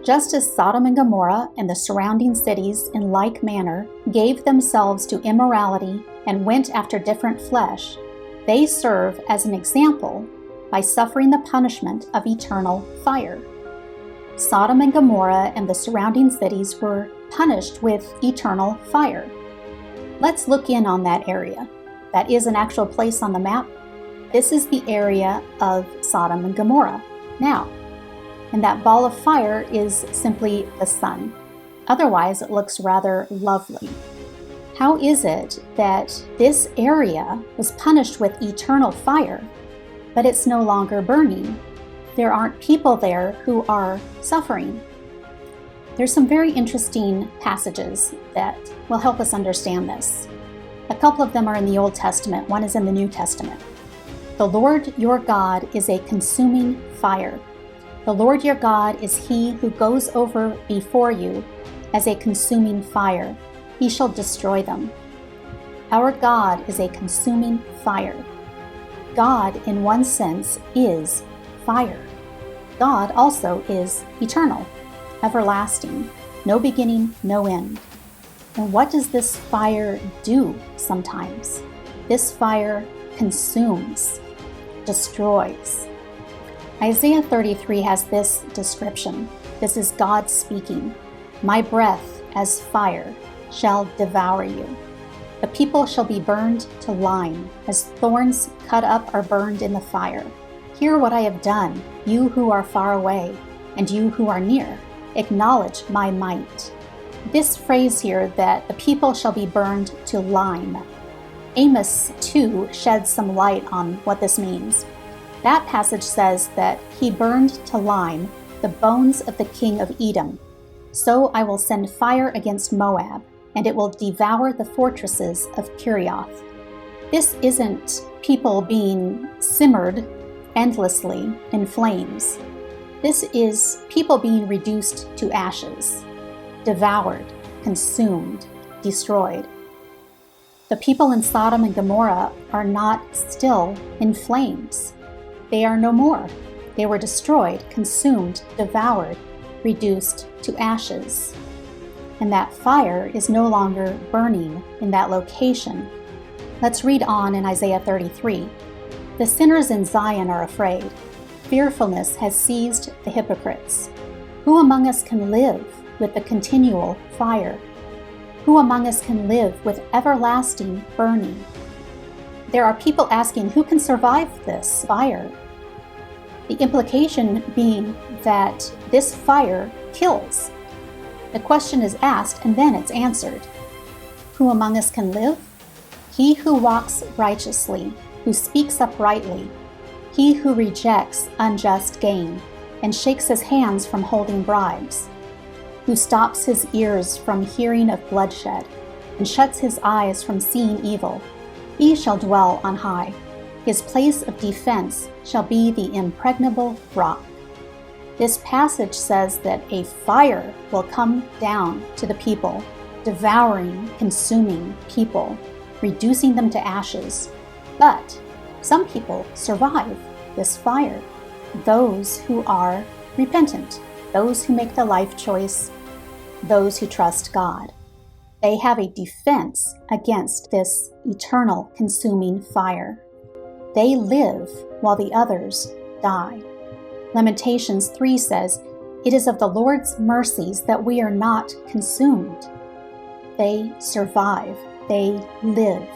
Just as Sodom and Gomorrah and the surrounding cities in like manner gave themselves to immorality and went after different flesh, they serve as an example by suffering the punishment of eternal fire. Sodom and Gomorrah and the surrounding cities were punished with eternal fire. Let's look in on that area. That is an actual place on the map. This is the area of Sodom and Gomorrah. Now, and that ball of fire is simply the sun. Otherwise, it looks rather lovely. How is it that this area was punished with eternal fire, but it's no longer burning? There aren't people there who are suffering. There's some very interesting passages that will help us understand this. A couple of them are in the Old Testament, one is in the New Testament. The Lord your God is a consuming fire. The Lord your God is he who goes over before you as a consuming fire. He shall destroy them. Our God is a consuming fire. God, in one sense, is fire. God also is eternal, everlasting, no beginning, no end. And what does this fire do sometimes? This fire consumes, destroys. Isaiah 33 has this description. This is God speaking. My breath as fire shall devour you. The people shall be burned to lime, as thorns cut up are burned in the fire. Hear what I have done, you who are far away, and you who are near. Acknowledge my might. This phrase here, that the people shall be burned to lime. Amos 2 sheds some light on what this means. That passage says that he burned to lime the bones of the king of Edom. So I will send fire against Moab, and it will devour the fortresses of Kirioth. This isn't people being simmered endlessly in flames. This is people being reduced to ashes, devoured, consumed, destroyed. The people in Sodom and Gomorrah are not still in flames. They are no more. They were destroyed, consumed, devoured, reduced to ashes. And that fire is no longer burning in that location. Let's read on in Isaiah 33. The sinners in Zion are afraid. Fearfulness has seized the hypocrites. Who among us can live with the continual fire? Who among us can live with everlasting burning? There are people asking, who can survive this fire? The implication being that this fire kills. The question is asked and then it's answered. Who among us can live? He who walks righteously, who speaks uprightly, he who rejects unjust gain and shakes his hands from holding bribes, who stops his ears from hearing of bloodshed and shuts his eyes from seeing evil. He shall dwell on high. His place of defense shall be the impregnable rock. This passage says that a fire will come down to the people, devouring, consuming people, reducing them to ashes. But some people survive this fire. Those who are repentant, those who make the life choice, those who trust God. They have a defense against this eternal consuming fire. They live while the others die. Lamentations 3 says, "It is of the Lord's mercies that we are not consumed." They survive. They live.